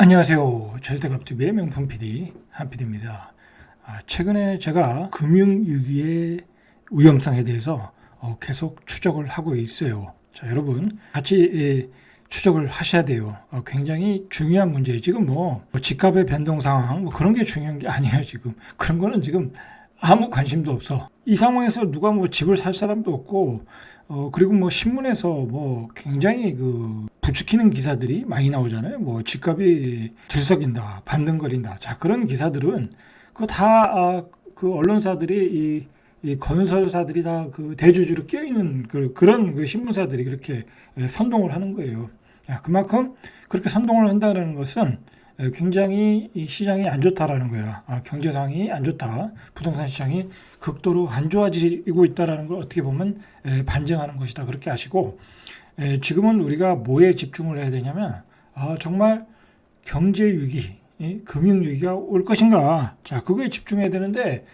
안녕하세요. 절대갑TV의 명품 PD 한PD입니다. 최근에 제가 금융위기의 위험성에 대해서 계속 추적을 하고 있어요. 자, 여러분 같이 추적을 하셔야 돼요. 굉장히 중요한 문제예요. 지금 뭐 집값의 변동 상황 그런 게 중요한 게 아니에요. 지금 그런 거는 지금 아무 관심도 없어. 이 상황에서 누가 뭐 집을 살 사람도 없고 그리고 뭐 신문에서 뭐 굉장히 부추기는 기사들이 많이 나오잖아요. 뭐 집값이 들썩인다, 반등거린다. 자, 그런 기사들은 그거 다 그 언론사들이 이 건설사들이 다 그 대주주로 껴있는 그런 그 신문사들이 그렇게 선동을 하는 거예요. 그만큼 그렇게 선동을 한다는 것은 굉장히 이 시장이 안 좋다라는 거야. 경제 상황이 안 좋다. 부동산 시장이 극도로 안 좋아지고 있다라는 걸 어떻게 보면 반증하는 것이다. 그렇게 아시고 지금은 우리가 뭐에 집중을 해야 되냐면 정말 경제 위기, 금융 위기가 올 것인가. 자, 그거에 집중해야 되는데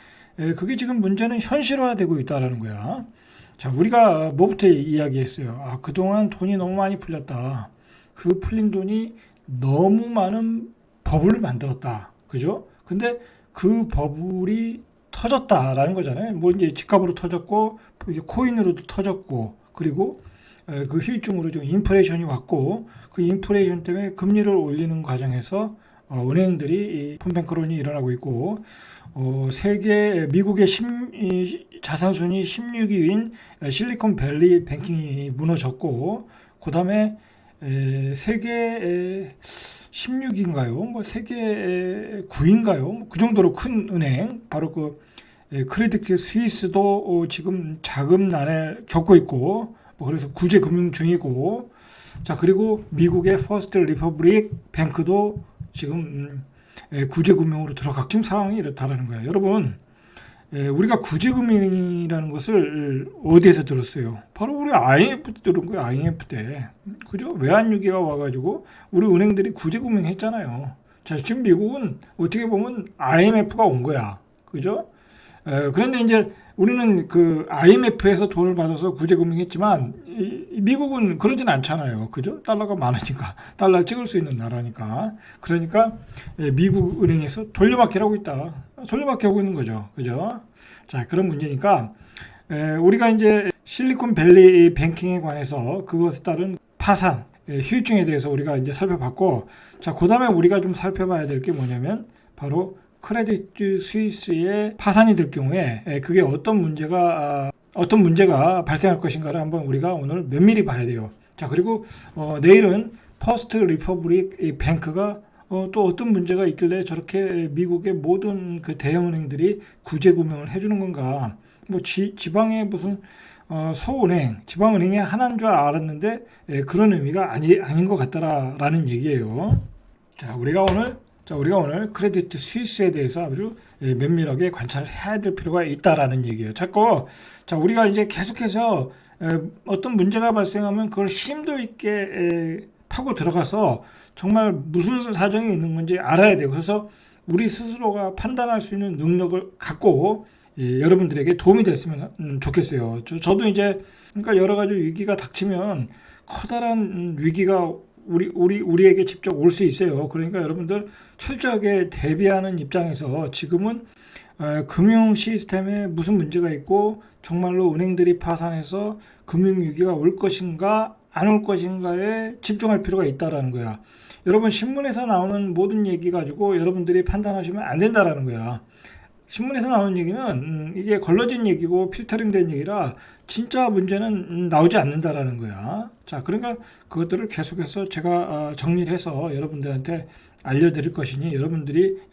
그게 지금 문제는 현실화되고 있다라는 거야. 자, 우리가 뭐부터 이야기했어요. 그동안 돈이 너무 많이 풀렸다. 그 풀린 돈이 너무 많은 버블을 만들었다. 그죠? 근데 그 버블이 터졌다라는 거잖아요. 뭐 이제 집값으로 터졌고, 이제 코인으로도 터졌고, 그리고 그 후유증으로 좀 인플레이션이 왔고, 그 인플레이션 때문에 금리를 올리는 과정에서 은행들이 펀뱅크론이 일어나고 있고, 미국의 자산순위 16위인 실리콘밸리 뱅킹이 무너졌고, 그 다음에 세계 16인가요? 뭐 세계 9인가요? 그 정도로 큰 은행, 바로 크레디트 스위스도 지금 자금난을 겪고 있고, 뭐 그래서 구제 금융 중이고, 자, 그리고 미국의 퍼스트 리퍼블릭 뱅크도 지금 구제 금융으로 지금 상황이 이렇다라는 거예요. 여러분, 우리가 구제금융이라는 것을 어디에서 들었어요? 바로 우리 IMF 때 들은 거예요. IMF 때. 그죠? 외환위기가 와가지고 우리 은행들이 구제금융 했잖아요. 자, 지금 미국은 어떻게 보면 IMF가 온 거야. 그죠? 그런데 이제 우리는 그 IMF에서 돈을 받아서 구제금융 했지만 미국은 그러진 않잖아요. 그죠? 달러가 많으니까. 달러 찍을 수 있는 나라니까. 그러니까 미국 은행에서 돌려막기를 하고 있다. 돌려막기 하고 있는 거죠. 그죠? 자, 그런 문제니까 우리가 이제 실리콘밸리 뱅킹에 관해서 그것에 따른 파산, 후유증에 대해서 우리가 이제 살펴봤고, 자, 그 다음에 우리가 좀 살펴봐야 될 게 뭐냐면 바로 크레디트 스위스의 파산이 될 경우에 그게 어떤 문제가 발생할 것인가를 한번 우리가 오늘 면밀히 봐야 돼요. 자, 그리고 내일은 퍼스트 리퍼블릭 뱅크가 또 어떤 문제가 있길래 저렇게 미국의 모든 그 대형은행들이 구제금융을 해주는 건가? 뭐 지방의 무슨 서은행, 지방은행이 하나인 줄 알았는데 그런 의미가 아닌 것 같다라는 얘기예요. 자, 우리가 오늘 크레디트 스위스에 대해서 아주 면밀하게 관찰을 해야 될 필요가 있다라는 얘기예요. 자, 우리가 이제 계속해서 어떤 문제가 발생하면 그걸 심도 있게 파고 들어가서 정말 무슨 사정이 있는 건지 알아야 돼요. 그래서 우리 스스로가 판단할 수 있는 능력을 갖고 여러분들에게 도움이 됐으면 좋겠어요. 저도 이제 그러니까 여러 가지 위기가 닥치면 커다란 위기가 우리에게 직접 올 수 있어요. 그러니까 여러분들 철저하게 대비하는 입장에서 지금은 금융 시스템에 무슨 문제가 있고 정말로 은행들이 파산해서 금융위기가 올 것인가 안 올 것인가에 집중할 필요가 있다라는 거야. 여러분 신문에서 나오는 모든 얘기 가지고 여러분들이 판단하시면 안 된다라는 거야. 신문에서 나오는 얘기는 이게 걸러진 얘기고 필터링된 얘기라 진짜 문제는 나오지 않는다라는 거야. 자, 그러니까 그것들을 계속해서 제가 정리를 해서 여러분들한테 알려드릴 것이니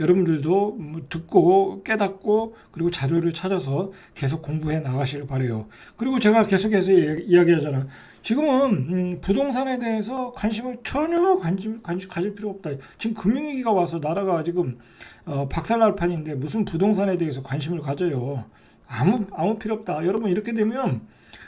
여러분들도 듣고 깨닫고 그리고 자료를 찾아서 계속 공부해 나가시길 바래요. 그리고 제가 계속해서 이야기하잖아. 지금은 부동산에 대해서 전혀 관심 가질 필요 없다. 지금 금융위기가 와서 나라가 지금 박살날 판인데 무슨 부동산에 대해서 관심을 가져요. 아무 필요 없다. 여러분 이렇게 되면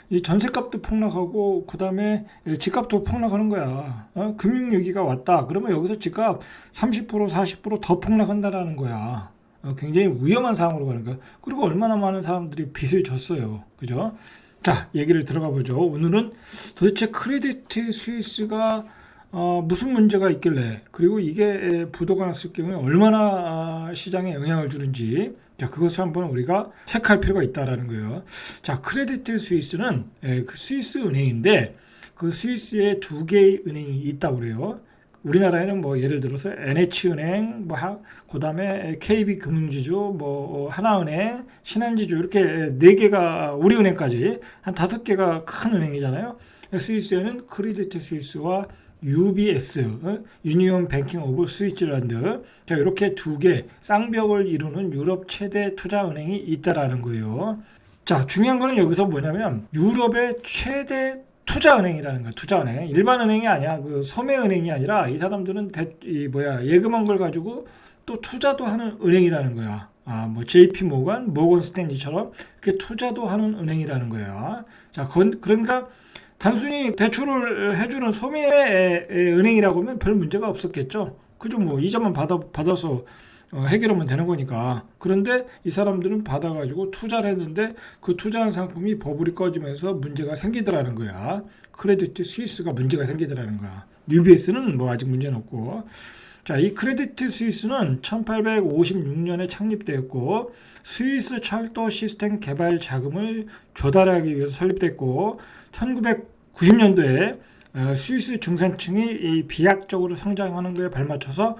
이 전셋값도 폭락하고 그다음에 집값도 폭락하는 거야. 금융위기가 왔다. 그러면 여기서 집값 30% 40%더 폭락한다라는 거야. 굉장히 위험한 상황으로 가는 거야. 그리고 얼마나 많은 사람들이 빚을 졌어요. 그죠? 자, 얘기를 들어가 보죠. 오늘은 도대체 크레디트 스위스가 무슨 문제가 있길래, 그리고 이게 부도가 났을 경우에 얼마나 시장에 영향을 주는지, 자, 그것을 한번 우리가 체크할 필요가 있다라는 거예요. 자, 크레디트 스위스는 그 스위스 은행인데, 그 스위스에 두 개의 은행이 있다고 그래요. 우리나라에는 뭐 예를 들어서 NH은행, 그다음에 KB금융지주, 하나은행, 신한지주 이렇게 네 개가, 우리은행까지 한 다섯 개가 큰 은행이잖아요. 스위스에는 크레디트 스위스와 UBS, 유니온 뱅킹 오브 스위스랜드, 자, 이렇게 두 개 쌍벽을 이루는 유럽 최대 투자은행이 있다라는 거예요. 자, 중요한 거는 여기서 뭐냐면 유럽의 최대 투자은행이라는 거야. 투자은행. 일반 은행이 아니야. 그 소매은행이 아니라 이 사람들은 예금한 걸 가지고 또 투자도 하는 은행이라는 거야. JP 모건, 모건 스탠리처럼 이렇게 투자도 하는 은행이라는 거야. 자, 그러니까 단순히 대출을 해주는 소매 은행이라고 하면 별 문제가 없었겠죠. 그죠? 뭐 이자만 받아서 해결하면 되는 거니까. 그런데 이 사람들은 받아가지고 투자를 했는데 그 투자한 상품이 버블이 꺼지면서 문제가 생기더라는 거야. 크레디트 스위스가 문제가 생기더라는 거야. UBS는 뭐 아직 문제는 없고. 자, 이 크레디트 스위스는 1856년에 창립되었고 스위스 철도 시스템 개발 자금을 조달하기 위해서 설립됐고 1990년도에 스위스 중산층이 비약적으로 성장하는 것에 발맞춰서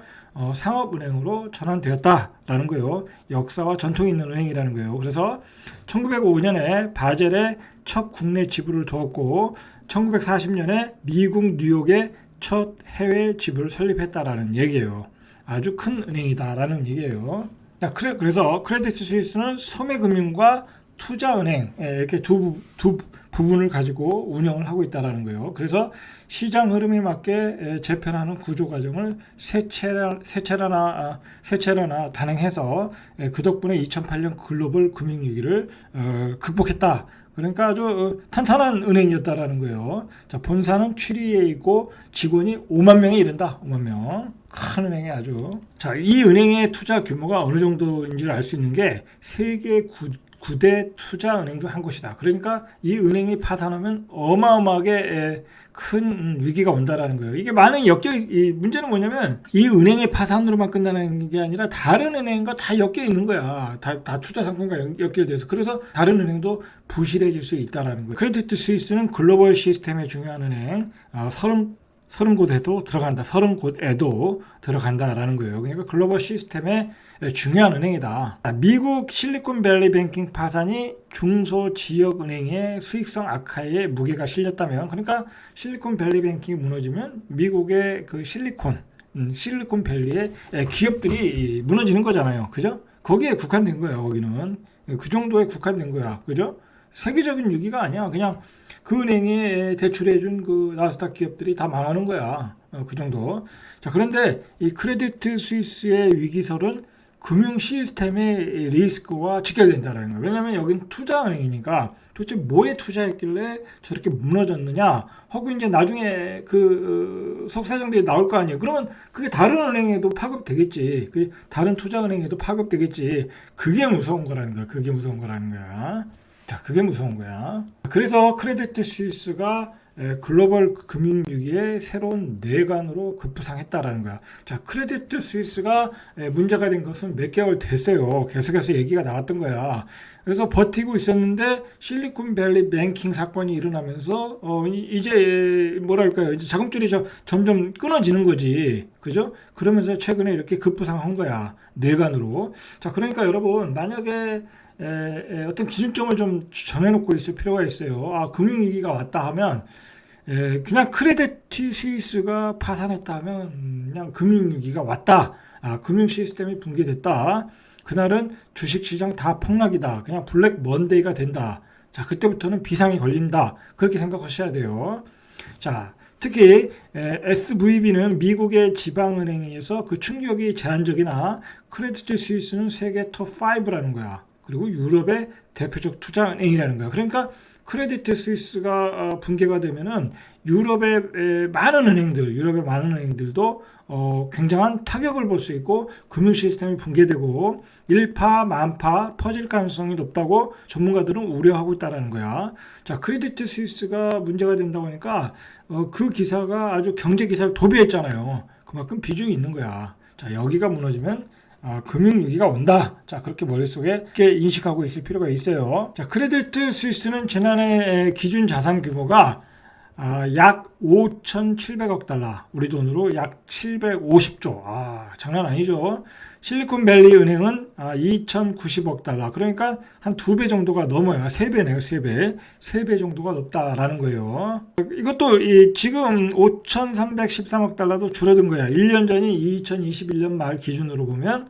상업은행으로 전환되었다라는 거예요. 역사와 전통이 있는 은행이라는 거예요. 그래서 1905년에 바젤에 첫 국내 지부를 두었고 1940년에 미국 뉴욕에 첫 해외 지부를 설립했다라는 얘기예요. 아주 큰 은행이다라는 얘기예요. 자, 그래서 크레디트 스위스는 소매금융과 투자은행 이렇게 두 부분을 가지고 운영을 하고 있다라는 거예요. 그래서 시장 흐름에 맞게 재편하는 구조 과정을 세 차례나 단행해서 그 덕분에 2008년 글로벌 금융위기를 극복했다. 그러니까 아주 탄탄한 은행이었다라는 거예요. 자, 본사는 취리에 있고 직원이 5만 명에 이른다. 5만 명. 큰 은행이 아주. 자, 이 은행의 투자 규모가 어느 정도인지를 알 수 있는 게 세계 9대 투자은행 중 한 곳이다. 그러니까 이 은행이 파산하면 어마어마하게 큰 위기가 온다라는 거예요. 이게 많은 이 문제는 뭐냐면 이 은행의 파산으로만 끝나는 게 아니라 다른 은행과 다 엮여 있는 거야. 다 투자 상품과 연결돼서. 그래서 다른 은행도 부실해질 수 있다라는 거예요. 크레디트 스위스는 글로벌 시스템의 중요한 은행, 30곳에도 들어간다라는 거예요. 그러니까 글로벌 시스템의 중요한 은행이다. 미국 실리콘밸리 뱅킹 파산이 중소지역은행의 수익성 악화에 무게가 실렸다면, 그러니까 실리콘밸리 뱅킹이 무너지면 미국의 그 실리콘밸리의 기업들이 무너지는 거잖아요. 그죠? 거기에 국한된 거예요. 거기는 그 정도에 국한된 거야. 그죠? 세계적인 위기가 아니야. 그냥 그 은행에 대출해준 그 나스닥 기업들이 다 망하는 거야. 그 정도. 자, 그런데 이 크레디트 스위스의 위기설은 금융 시스템의 리스크와 직결된다는 거예요. 왜냐하면 여기는 투자은행이니까 도대체 뭐에 투자했길래 저렇게 무너졌느냐 하고 이제 나중에 그 속사정들이 나올 거 아니에요. 그러면 그게 다른 은행에도 파급되겠지. 다른 투자은행에도 파급되겠지. 그게 무서운 거라는 거야. 그게 무서운 거라는 거야. 자, 그게 무서운 거야. 그래서 크레디트 스위스가 글로벌 금융위기의 새로운 뇌관으로 급부상했다라는 거야. 자, 크레디트 스위스가 문제가 된 것은 몇 개월 됐어요. 계속해서 얘기가 나왔던 거야. 그래서 버티고 있었는데 실리콘밸리 뱅킹 사건이 일어나면서 이제 뭐랄까요? 이제 자금줄이 점점 끊어지는 거지. 그죠? 그러면서 최근에 이렇게 급부상한 거야. 뇌관으로. 자, 그러니까 여러분, 만약에 어떤 기준점을 좀 정해놓고 있을 필요가 있어요. 금융위기가 왔다 하면 그냥 크레디트 스위스가 파산했다 하면 그냥 금융위기가 왔다. 금융 시스템이 붕괴됐다. 그날은 주식시장 다 폭락이다. 그냥 블랙 먼데이가 된다. 자, 그때부터는 비상이 걸린다. 그렇게 생각하셔야 돼요. 자, 특히 SVB는 미국의 지방은행에서 그 충격이 제한적이나 크레디트 스위스는 세계 톱5라는 거야. 그리고 유럽의 대표적 투자은행이라는 거야. 그러니까 크레디트 스위스가 붕괴가 되면은 유럽의 많은 은행들도 굉장한 타격을 볼 수 있고 금융 시스템이 붕괴되고 일파만파 퍼질 가능성이 높다고 전문가들은 우려하고 있다라는 거야. 자, 크레디트 스위스가 문제가 된다고 하니까 그 기사가 아주 경제 기사를 도배했잖아요. 그만큼 비중이 있는 거야. 자, 여기가 무너지면 금융위기가 온다. 자, 그렇게 머릿속에 인식하고 있을 필요가 있어요. 자, 크레디트 스위스는 지난해 기준 자산 규모가 약 5,700억 달러, 우리 돈으로 약 750조. 장난 아니죠. 실리콘밸리 은행은 2,090억 달러. 그러니까 한 2배 정도가 넘어요. 3배네요, 3배. 3배 정도가 높다라는 거예요. 이것도 지금 5,313억 달러도 줄어든 거야. 1년 전이 2021년 말 기준으로 보면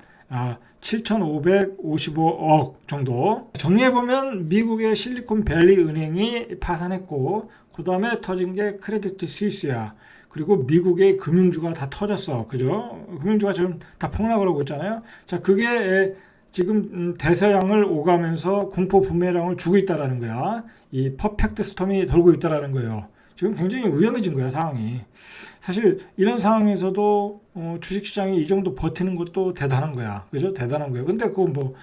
7,555억 정도. 정리해보면 미국의 실리콘밸리 은행이 파산했고 그 다음에 터진 게 크레디트 스위스야. 그리고 미국의 금융주가 다 터졌어. 그죠? 금융주가 지금 다 폭락을 하고 있잖아요. 자, 그게 지금 대서양을 오가면서 공포 부메랑을 주고 있다라는 거야. 이 퍼펙트 스톰이 돌고 있다라는 거예요. 지금 굉장히 위험해진 거야, 상황이. 사실 이런 상황에서도 주식시장이 이 정도 버티는 것도 대단한 거야. 그죠? 대단한 거예요. 근데 그거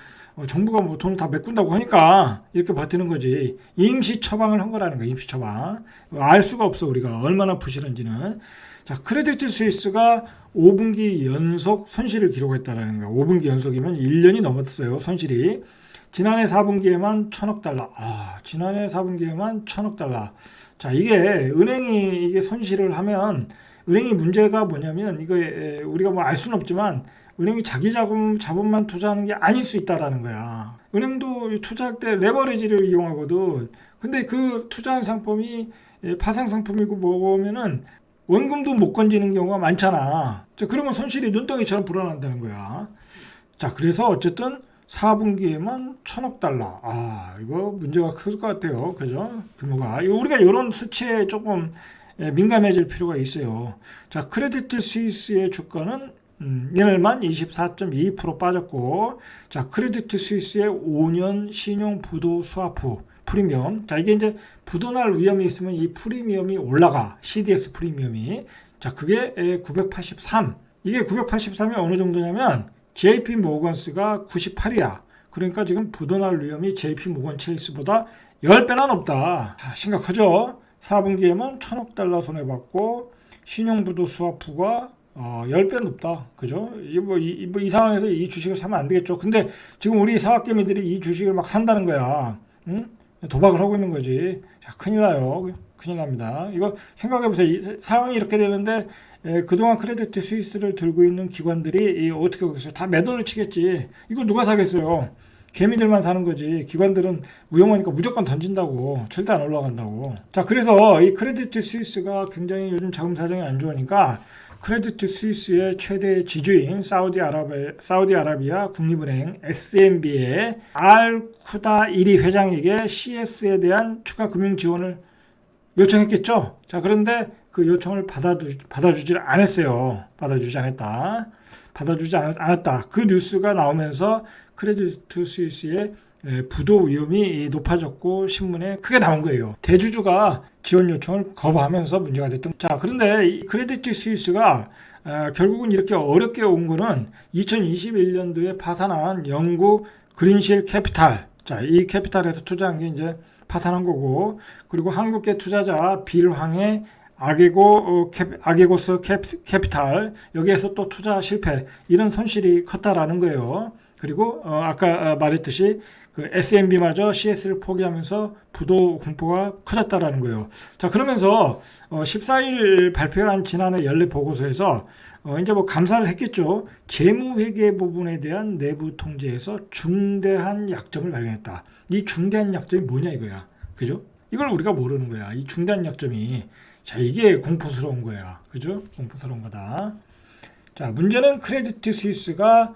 정부가 돈을 다 메꾼다고 하니까 이렇게 버티는 거지. 임시 처방을 한 거라는 거야. 임시 처방. 알 수가 없어, 우리가 얼마나 부실한지는. 자, 크레디트 스위스가 5분기 연속 손실을 기록했다라는 거야. 5분기 연속이면 1년이 넘었어요, 손실이. 지난해 4분기에만 1,000억 달러. 지난해 4분기에만 1,000억 달러. 자, 은행이 이게 손실을 하면, 은행이 문제가 뭐냐면, 우리가 알 수는 없지만, 은행이 자기 자본만 투자하는 게 아닐 수 있다라는 거야. 은행도 투자할 때 레버리지를 이용하거든. 근데 그 투자한 상품이 파생 상품이고 뭐면은 원금도 못 건지는 경우가 많잖아. 자, 그러면 손실이 눈덩이처럼 불어난다는 거야. 자, 그래서 어쨌든 4분기에만 1,000억 달러. 이거 문제가 클 것 같아요. 그죠? 규모가. 우리가 이런 수치에 조금 민감해질 필요가 있어요. 자, 크레디트 스위스의 주가는 이날만 24.2% 빠졌고, 자, 크레디트 스위스의 5년 신용 부도 스와프 프리미엄. 자, 이게 이제 부도날 위험이 있으면 이 프리미엄이 올라가. CDS 프리미엄이. 자, 그게 983. 이게 983이 어느 정도냐면 JP 모건스가 98이야. 그러니까 지금 부도날 위험이 JP 모건 체이스보다 10배나 높다. 자, 심각하죠? 4분기에만 1,000억 달러 손해봤고, 신용부도 스와프가 10배 높다. 그죠? 이 상황에서 이 주식을 사면 안 되겠죠. 근데 지금 우리 사학개미들이 이 주식을 막 산다는 거야. 응? 도박을 하고 있는 거지. 자, 큰일 나요. 큰일 납니다. 이거 생각해보세요. 이 상황이 이렇게 되는데, 그동안 크레디트 스위스를 들고 있는 기관들이 어떻게 하겠어요? 다 매도를 치겠지. 이거 누가 사겠어요? 개미들만 사는 거지. 기관들은 위험하니까 무조건 던진다고. 절대 안 올라간다고. 자, 그래서 이 크레디트 스위스가 굉장히 요즘 자금 사정이 안 좋으니까 크레디트 스위스의 최대 지주인 사우디아라비아 국립은행 SMB의 알쿠다이리 회장에게 CS에 대한 추가 금융 지원을 요청했겠죠. 자, 그런데 그 요청을 받아주질 않았어요. 받아주지 않았다. 그 뉴스가 나오면서 크레디트 스위스의 부도 위험이 높아졌고 신문에 크게 나온 거예요. 대주주가 지원 요청을 거부하면서 문제가 됐던. 자, 그런데 이 크레디트 스위스가 결국은 이렇게 어렵게 온 거는 2021년도에 파산한 영국 그린실 캐피탈. 자, 이 캐피탈에서 투자한 게 이제 파산한 거고, 그리고 한국계 투자자 빌황의 아게고스 캐피탈, 여기에서 또 투자 실패, 이런 손실이 컸다라는 거예요. 그리고 아까 말했듯이 그 SMB마저 CS를 포기하면서 부도 공포가 커졌다라는 거예요. 자, 그러면서 14일 발표한 지난해 연례 보고서에서 이제 감사를 했겠죠. 재무회계 부분에 대한 내부 통제에서 중대한 약점을 발견했다. 이 중대한 약점이 뭐냐 이거야. 그죠? 이걸 우리가 모르는 거야. 이 중대한 약점이. 자, 이게 공포스러운 거야. 그죠? 공포스러운 거다. 자, 문제는 크레디트 스위스가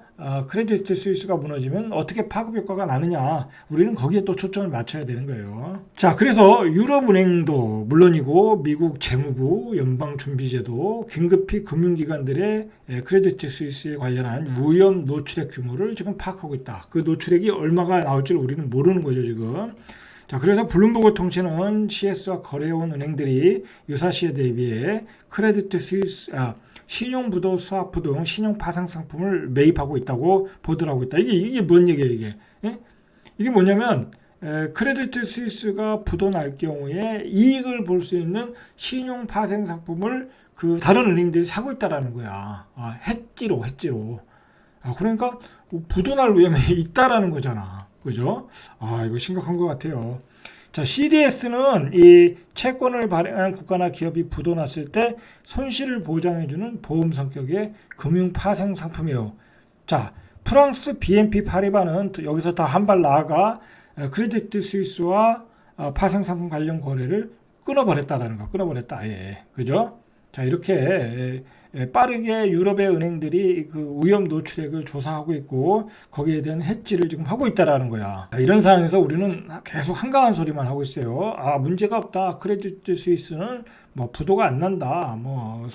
무너지면 어떻게 파급 효과가 나느냐. 우리는 거기에 또 초점을 맞춰야 되는 거예요. 자, 그래서 유럽은행도 물론이고 미국 재무부, 연방준비제도 긴급히 금융기관들의 크레디트 스위스에 관련한 위험 노출액 규모를 지금 파악하고 있다. 그 노출액이 얼마가 나올지 우리는 모르는 거죠, 지금. 자, 그래서 블룸버그 통신은 CS와 거래해온 은행들이 유사시에 대비해 크레디트 스위스, 신용부도 스와프 등 신용 파생 상품을 매입하고 있다고 보도를 하고 있다. 이게 뭔 얘기예요, 이게? 예? 이게 뭐냐면, 크레디트 스위스가 부도 날 경우에 이익을 볼 수 있는 신용 파생 상품을 그 다른 은행들이 사고 있다라는 거야. 해지로. 그러니까 부도 날 위험이 있다라는 거잖아. 그죠? 이거 심각한 것 같아요. 자, CDS는 이 채권을 발행한 국가나 기업이 부도 났을 때 손실을 보장해주는 보험 성격의 금융 파생 상품이에요. 자, 프랑스 BNP 파리바는 여기서 더 한 발 나아가 크레디트 스위스와 파생 상품 관련 거래를 끊어버렸다라는 거. 끊어버렸다. 예. 그죠? 자, 이렇게 빠르게 유럽의 은행들이 그 위험 노출액을 조사하고 있고 거기에 대한 해지를 지금 하고 있다라는 거야. 이런 상황에서 우리는 계속 한가한 소리만 하고 있어요. 문제가 없다. 크레디트 스위스는 뭐 부도가 안 난다. 뭐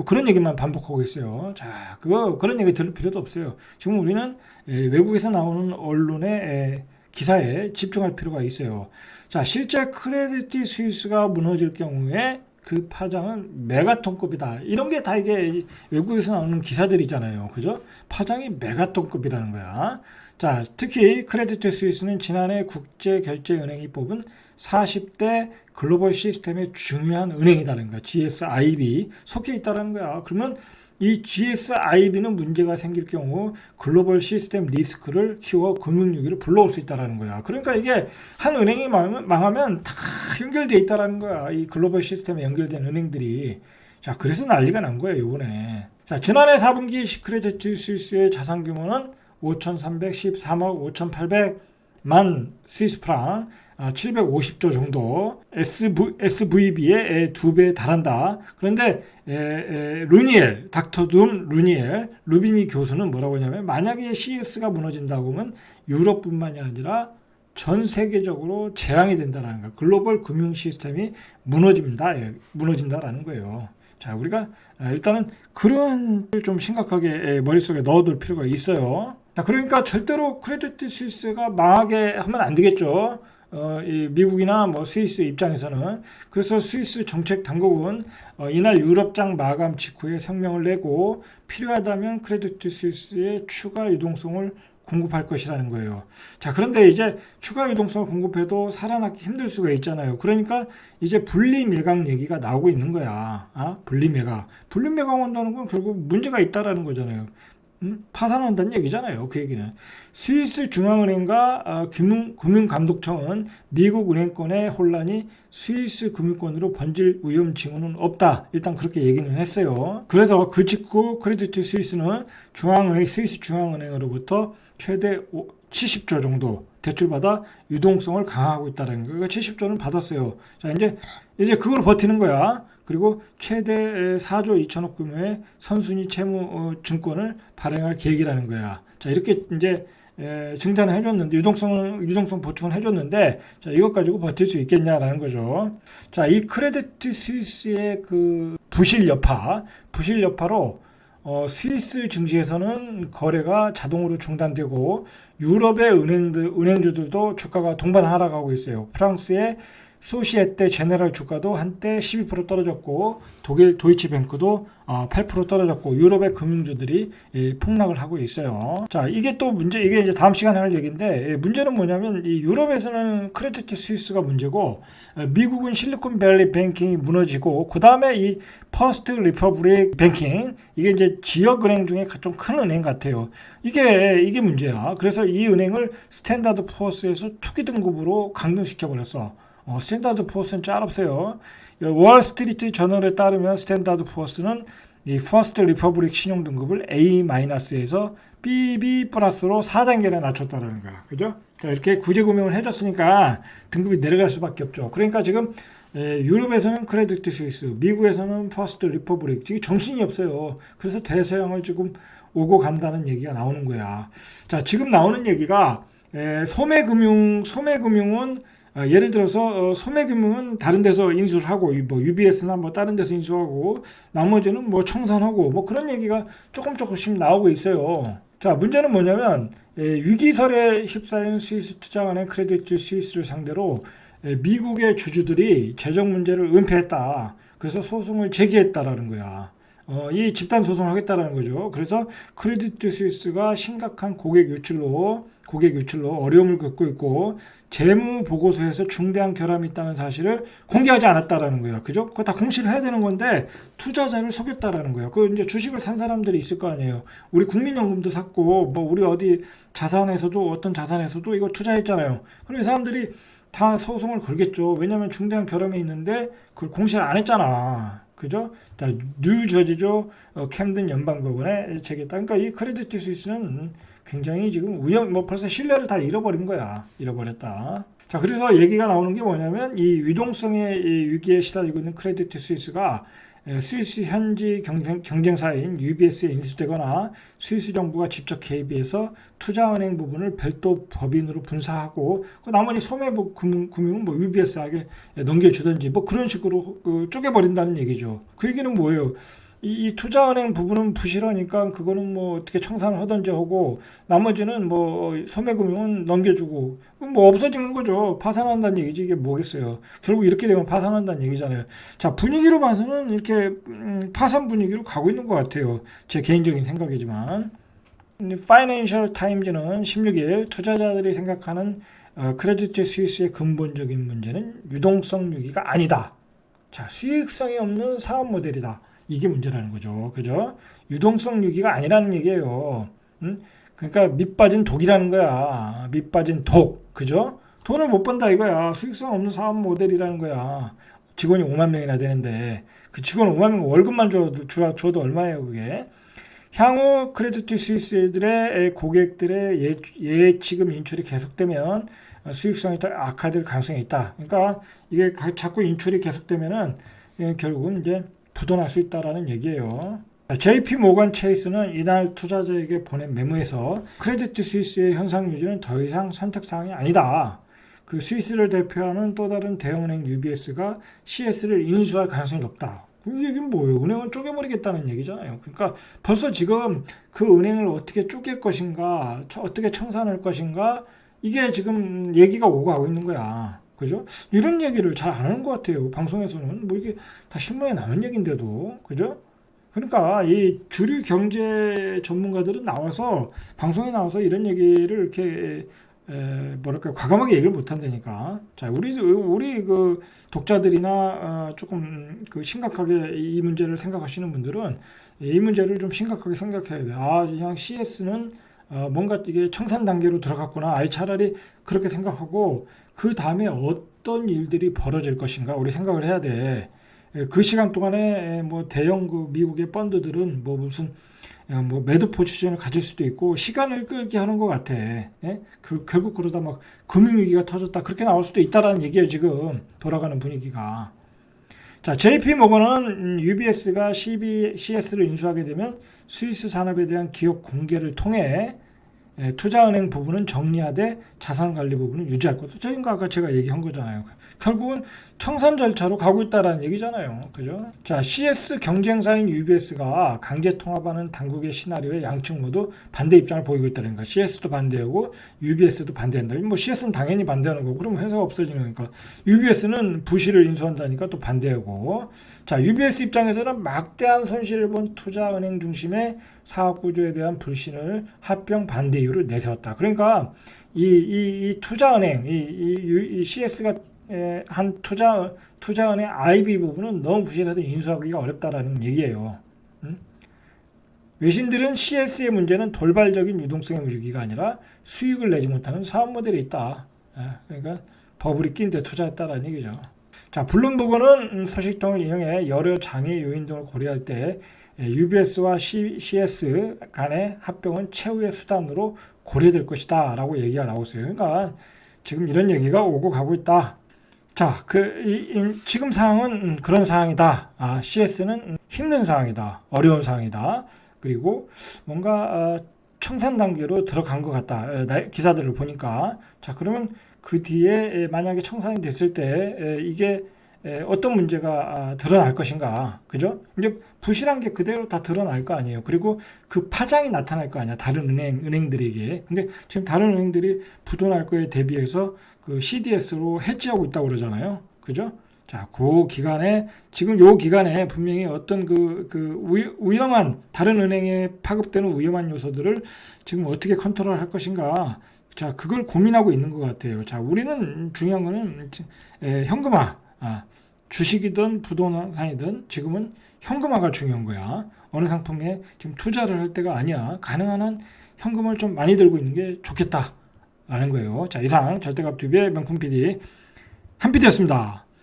그런 얘기만 반복하고 있어요. 자, 그런 얘기 들을 필요도 없어요. 지금 우리는 외국에서 나오는 언론의 기사에 집중할 필요가 있어요. 자, 실제 크레디트 스위스가 무너질 경우에 그 파장은 메가톤급이다. 이런 게 다 이게 외국에서 나오는 기사들이잖아요. 그죠? 파장이 메가톤급이라는 거야. 자, 특히 크레디트 스위스는 지난해 국제결제은행이 뽑은 40대 글로벌 시스템의 중요한 은행이라는 거야. GSIB 속해 있다는 거야. 그러면 이 GSIB는 문제가 생길 경우 글로벌 시스템 리스크를 키워 금융위기를 불러올 수 있다는 거야. 그러니까 이게 한 은행이 망하면 다 연결되어 있다는 거야. 이 글로벌 시스템에 연결된 은행들이. 자, 그래서 난리가 난 거예요, 이번에. 자, 지난해 4분기 크레디트 스위스의 자산 규모는 5,314억 5,800만 스위스 프랑, 750조 정도, SVB의 2배에 달한다. 그런데 루니엘, 닥터 둠 루니엘, 루비니 교수는 뭐라고 하냐면 만약에 CS가 무너진다고 하면 유럽뿐만이 아니라 전 세계적으로 재앙이 된다는 거야. 글로벌 금융 시스템이 무너진다라는 거예요. 자, 우리가 일단은 그런 좀 심각하게 머릿속에 넣어둘 필요가 있어요. 자, 그러니까 절대로 크레디트 스위스가 망하게 하면 안 되겠죠. 이 미국이나 뭐 스위스 입장에서는. 그래서 스위스 정책 당국은 이날 유럽장 마감 직후에 성명을 내고 필요하다면 크레디트 스위스의 추가 유동성을 공급할 것이라는 거예요. 자, 그런데 이제 추가 유동성을 공급해도 살아남기 힘들 수가 있잖아요. 그러니까 이제 분리 매각 얘기가 나오고 있는 거야. 분리 매각 한다는 건 결국 문제가 있다라는 거잖아요. 파산한다는 얘기잖아요. 그 얘기는. 스위스 중앙은행과 금융감독청은 미국 은행권의 혼란이 스위스 금융권으로 번질 위험 징후는 없다. 일단 그렇게 얘기는 했어요. 그래서 그 직후 크레디트 스위스는 스위스 중앙은행으로부터 최대 70조 정도 대출받아 유동성을 강화하고 있다는 거예요. 70조는 받았어요. 자, 이제 그걸 버티는 거야. 그리고 최대 4조 2천억 규모의 선순위 채무 증권을 발행할 계획이라는 거야. 자, 이렇게 이제 증산을 해줬는데 유동성 보충을 해줬는데, 자, 이것 가지고 버틸 수 있겠냐라는 거죠. 자, 이 크레디트 스위스의 그 부실 여파로 스위스 증시에서는 거래가 자동으로 중단되고 유럽의 은행주들도 주가가 동반 하락하고 있어요. 프랑스의 소시에테 제네랄 주가도 한때 12% 떨어졌고 독일 도이치뱅크도 8% 떨어졌고 유럽의 금융주들이 폭락을 하고 있어요. 자, 이게 이제 다음 시간에 할 얘기인데, 문제는 뭐냐면 이 유럽에서는 크레디트 스위스가 문제고 미국은 실리콘밸리 뱅킹이 무너지고 그 다음에 이 퍼스트 리퍼블릭 뱅킹, 이게 이제 지역은행 중에 좀 큰 은행 같아요. 이게 문제야. 그래서 이 은행을 스탠다드 푸어스에서 투기 등급으로 강등시켜 버렸어. 스탠다드 푸어스는 짤없어요. 월스트리트 저널에 따르면 스탠다드 푸어스는 이 퍼스트 리퍼블릭 신용 등급을 A-에서 BB 플러스로 4단계나 낮췄다는 거야. 그죠? 자, 이렇게 구제금융을 해줬으니까 등급이 내려갈 수밖에 없죠. 그러니까 지금 유럽에서는 크레디트 스위스, 미국에서는 퍼스트 리퍼블릭, 지금 정신이 없어요. 그래서 대서양을 지금 오고 간다는 얘기가 나오는 거야. 자, 지금 나오는 얘기가 소매금융은 예를 들어서 소매금융은 다른 데서 인수를 하고 뭐 UBS나 뭐 다른 데서 인수하고 나머지는 뭐 청산하고 뭐 그런 얘기가 조금씩 나오고 있어요. 자, 문제는 뭐냐면 위기설에 휩싸인 스위스 투자은행 크레디트 스위스를 상대로 미국의 주주들이 재정 문제를 은폐했다. 그래서 소송을 제기했다라는 거야. 이 집단 소송을 하겠다라는 거죠. 그래서 크레디트 스위스가 심각한 고객 유출로 어려움을 겪고 있고 재무 보고서에서 중대한 결함이 있다는 사실을 공개하지 않았다라는 거야. 그죠? 그거 다 공시를 해야 되는 건데 투자자를 속였다라는 거야. 그 이제 주식을 산 사람들이 있을 거 아니에요. 우리 국민연금도 샀고 뭐 우리 어디 자산에서도 어떤 자산에서도 이거 투자했잖아요. 그럼 이 사람들이 다 소송을 걸겠죠. 왜냐하면 중대한 결함이 있는데 그걸 공시를 안 했잖아. 그죠? 자, 뉴저지주 캠든 연방법원에 제기했다. 그러니까 이 크레디트 스위스는 굉장히 지금 벌써 신뢰를 다 잃어버린 거야. 잃어버렸다. 자, 그래서 얘기가 나오는 게 뭐냐면 이 유동성의 이 위기에 시달리고 있는 크레디트 스위스가 스위스 현지 경쟁사인 UBS에 인수되거나 스위스 정부가 직접 개입해서 투자은행 부분을 별도 법인으로 분사하고 그 나머지 소매금융은 뭐 UBS에게 넘겨주든지 뭐 그런 식으로 쪼개버린다는 얘기죠. 그 얘기는 뭐예요? 이 투자은행 부분은 부실하니까 그거는 뭐 어떻게 청산을 하든지 하고 나머지는 뭐 소매금융은 넘겨주고 뭐 없어지는 거죠. 파산한다는 얘기지 이게 뭐겠어요. 결국 이렇게 되면 파산한다는 얘기잖아요. 자, 분위기로 봐서는 이렇게 파산 분위기로 가고 있는 것 같아요. 제 개인적인 생각이지만 파이낸셜 타임즈는 16일 투자자들이 생각하는 크레디트 스위스의 근본적인 문제는 유동성 위기가 아니다. 자, 수익성이 없는 사업 모델이다. 이게 문제라는 거죠. 그죠? 유동성 위기가 아니라는 얘기예요. 그러니까 밑 빠진 독이라는 거야. 밑 빠진 독. 그죠? 돈을 못 번다 이거야. 수익성 없는 사업 모델이라는 거야. 직원이 5만 명이나 되는데 그 직원 5만 명 월급만 줘도 얼마예요, 그게? 향후 크레디트 스위스들의 고객들의 예치금 인출이 계속되면 수익성이 더 악화될 가능성이 있다. 그러니까 이게 자꾸 인출이 계속되면은 결국은 이제 부도날 수 있다라는 얘기예요. JP 모건 체이스는 이날 투자자에게 보낸 메모에서 크레디트 스위스의 현상 유지는 더 이상 선택사항이 아니다. 그 스위스를 대표하는 또 다른 대형은행 UBS가 CS를 인수할 가능성이 높다. 이 얘기는 뭐예요? 은행을 쪼개버리겠다는 얘기잖아요. 그러니까 벌써 지금 그 은행을 어떻게 쪼갤 것인가, 어떻게 청산할 것인가, 이게 지금 얘기가 오고 가고 있는 거야. 그죠? 이런 얘기를 잘 안 하는 것 같아요. 방송에서는. 뭐 이게 다 신문에 나온 얘기인데도. 그죠? 그러니까 이 주류 경제 전문가들은 나와서, 방송에 나와서 이런 얘기를 이렇게, 뭐랄까, 과감하게 얘기를 못 한다니까. 자, 우리 그 독자들이나, 조금 그 심각하게 이 문제를 생각하시는 분들은 이 문제를 좀 심각하게 생각해야 돼. 아, 그냥 CS는 뭔가 이게 청산 단계로 들어갔구나. 아예 차라리 그렇게 생각하고 그 다음에 어떤 일들이 벌어질 것인가 우리 생각을 해야 돼. 그 시간 동안에 뭐 대형 그 미국의 펀드들은 뭐 무슨 뭐 매도 포지션을 가질 수도 있고 시간을 끌게 하는 것 같아. 결국 그러다 막 금융위기가 터졌다 그렇게 나올 수도 있다라는 얘기예요. 지금 돌아가는 분위기가. 자, JP 모건은 UBS가 CS를 인수하게 되면 스위스 산업에 대한 기업 공개를 통해 투자은행 부분은 정리하되 자산관리 부분은 유지할 것도. 아까 제가 얘기한 거잖아요. 결국은 청산 절차로 가고 있다라는 얘기잖아요. 그죠? 자, CS 경쟁사인 UBS가 강제 통합하는 당국의 시나리오에 양측 모두 반대 입장을 보이고 있다는 거야. CS도 반대하고 UBS도 반대한다. 뭐 CS는 당연히 반대하는 거고 그럼 회사가 없어지는 거니까. UBS는 부실을 인수한다니까 또 반대하고. 자, UBS 입장에서는 막대한 손실을 본 투자은행 중심의 사업 구조에 대한 불신을 합병 반대 이유를 내세웠다. 그러니까 이 투자은행 이 CS가 한 투자은행 IB 부분은 너무 부실해서 인수하기가 어렵다라는 얘기예요. 외신들은 CS의 문제는 돌발적인 유동성의 위기가 아니라 수익을 내지 못하는 사업 모델에 있다. 그러니까 버블이 낀 데 투자했다라는 얘기죠. 자, 블룸버그는 소식통을 인용해 여러 장애 요인 등을 고려할 때 UBS와 CS 간의 합병은 최후의 수단으로 고려될 것이다 라고 얘기가 나오고 있어요. 그러니까 지금 이런 얘기가 오고 가고 있다. 자, 지금 상황은 그런 상황이다. CS는 힘든 상황이다. 어려운 상황이다. 그리고 뭔가 청산 단계로 들어간 것 같다. 기사들을 보니까. 자, 그러면 그 뒤에 만약에 청산이 됐을 때 이게 어떤 문제가 드러날 것인가, 그죠? 이제 부실한 게 그대로 다 드러날 거 아니에요. 그리고 그 파장이 나타날 거 아니야, 다른 은행들에게. 근데 지금 다른 은행들이 부도날 거에 대비해서 그 CDS로 해지하고 있다고 그러잖아요, 그죠? 자, 그 기간에, 지금 요 기간에 분명히 어떤 위험한, 다른 은행에 파급되는 위험한 요소들을 지금 어떻게 컨트롤 할 것인가. 자, 그걸 고민하고 있는 것 같아요. 자, 우리는 중요한 거는 현금화, 주식이든 부동산이든 지금은 현금화가 중요한 거야. 어느 상품에 지금 투자를 할 때가 아니야. 가능한 한 현금을 좀 많이 들고 있는 게 좋겠다라는 거예요. 자, 이상 절대값 투비의 명품 PD 한 PD였습니다.